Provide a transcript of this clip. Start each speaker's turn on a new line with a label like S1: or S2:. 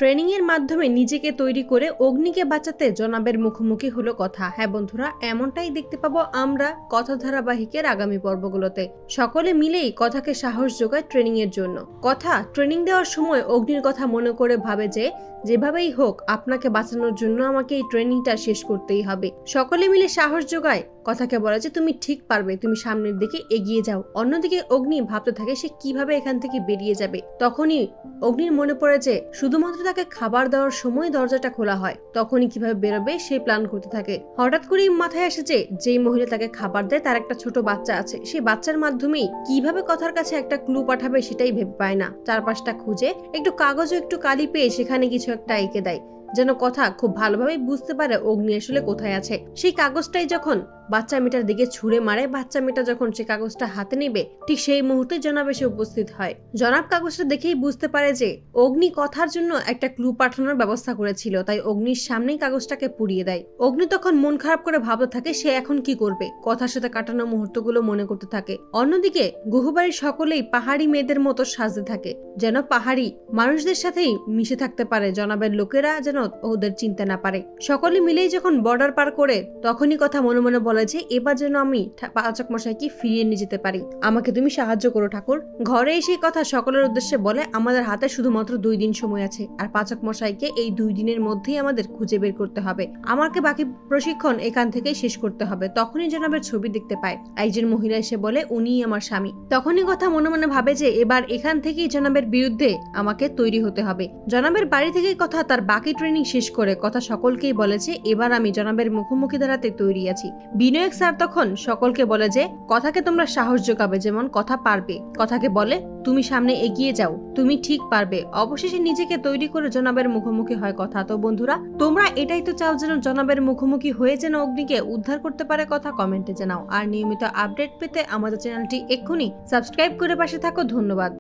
S1: Training এর মাধ্যমে নিজেকে তৈরি করে অগ্নিকে বাঁচাতে জনাবের মুখোমুখি হলো কথা। হ্যাঁ বন্ধুরা, এমনটাই দেখতে পাবো আমরা কথা ধারাবাহিকের আগামী পর্বগুলোতে। সকলে মিলেই কথাকে সাহস যোগায় ট্রেনিং এর জন্য। কথা ট্রেনিং দেওয়ার সময় অগ্নির কথা মনে করে ভাবে যে যেভাবেই হোক আপনাকে বাঁচানোর জন্য আমাকে এই ট্রেনিংটা শেষ করতেই হবে। সকলে মিলে সাহস যোগায় কথাকে বলে যে তুমি ঠিক পারবে, তুমি সামনের দিকে এগিয়ে যাও। অন্যদিকে অগ্নি ভাবতে থাকে সে কিভাবে এখান থেকে বেরিয়ে যাবে। তখনই অগ্নির মনে পড়ে যে শুধুমাত্র তাকে খাবার দেওয়ার সময় দরজাটা খোলা হয়, তখনই কিভাবে বেরোবে সেই প্ল্যান করতে থাকে। হঠাৎ করেই মাথায় আসে যে যেই মহিলা তাকে খাবার দেয় তার একটা ছোট বাচ্চা আছে, সেই বাচ্চার মাধ্যমেই কিভাবে কথার কাছে একটা ক্লু পাঠাবে সেটাই ভেবে পায় না। চারপাশটা খুঁজে একটু কাগজ ও একটু কালি পেয়ে সেখানে কিছু একটা এঁকে দেয়, যেন কথা খুব ভালোভাবে বুঝতে পারে অগ্নি আসলে কোথায় আছে। সেই কাগজটাই যখন বাচ্চা মেয়েটার দিকে ছুঁড়ে মারে, বাচ্চা মেয়েটা যখন সে কাগজটা হাতে নেবে ঠিক সেই মুহূর্তে জনাব এসে উপস্থিত হয়। জনাব কাগজটা দেখেই বুঝতে পারে যে অগ্নি কথার জন্য একটা ক্লু পাঠানোর ব্যবস্থা করেছিল, তাই অগ্নির সামনেই কাগজটাকে পুড়িয়ে দেয়। অগ্নি তখন মন খারাপ করে ভাবতে থাকে সে এখন কি করবে, কথার সাথে কাটানো মুহূর্তগুলো মনে করতে থাকে। অন্যদিকে গুহুবাড়ির সকলেই পাহাড়ি মেয়েদের মতো সাজতে থাকে, যেন পাহাড়ি মানুষদের সাথেই মিশে থাকতে পারে, জনাবের লোকেরা যেন ওদের চিনতে না পারে। সকলে মিলেই যখন বর্ডার পার করে তখনই কথা মনে মনে বলে যে এবার যেন আমি পাচক মশাইকে ফিরিয়ে নিয়ে যেতে পারি, আমাকে তুমি সাহায্য করো ঠাকুর। ঘরে এসে কথা সকলের উদ্দেশ্যে বলে আমাদের হাতে শুধুমাত্র 2 দিন সময় আছে, আর পাচক মশাইকে এই 2 দিনের মধ্যেই আমাদের খুঁজে বের করতে হবে। আমাকে বাকি প্রশিক্ষণ এখান থেকেই শেষ করতে হবে। তখনই জনাবের ছবি দেখতে পায় একজন মহিলা এসে বলে উনিই আমার স্বামী। তখনই কথা মনে মনে ভাবে যে এবার এখান থেকেই জনাবের বিরুদ্ধে আমাকে তৈরি হতে হবে। জনাবের বাড়ি থেকেই কথা তার বাকি ট্রেনিং শেষ করে কথা সকলকেই বলেছে এবার আমি জনাবের মুখোমুখি দাঁড়াতে তৈরি আছি। বিনায়ক স্যার তখন সকলকে বলে যে কথাকে তোমরা সাহস যোগাবে, যেমন কথা পারবে। কথাকে বলে তুমি সামনে এগিয়ে যাও, তুমি ঠিক পারবে। অবশেষে নিজেকে তৈরি করে জনাবের মুখোমুখি হয় কথা। তো বন্ধুরা, তোমরা এটাই তো চাও যেন জনাবের মুখোমুখি হয়ে যেন অগ্নিকে উদ্ধার করতে পারে কথা, কমেন্টে জানাও। আর নিয়মিত আপডেট পেতে আমাদের চ্যানেলটি এক্ষুনি সাবস্ক্রাইব করে পাশে থাকো। ধন্যবাদ।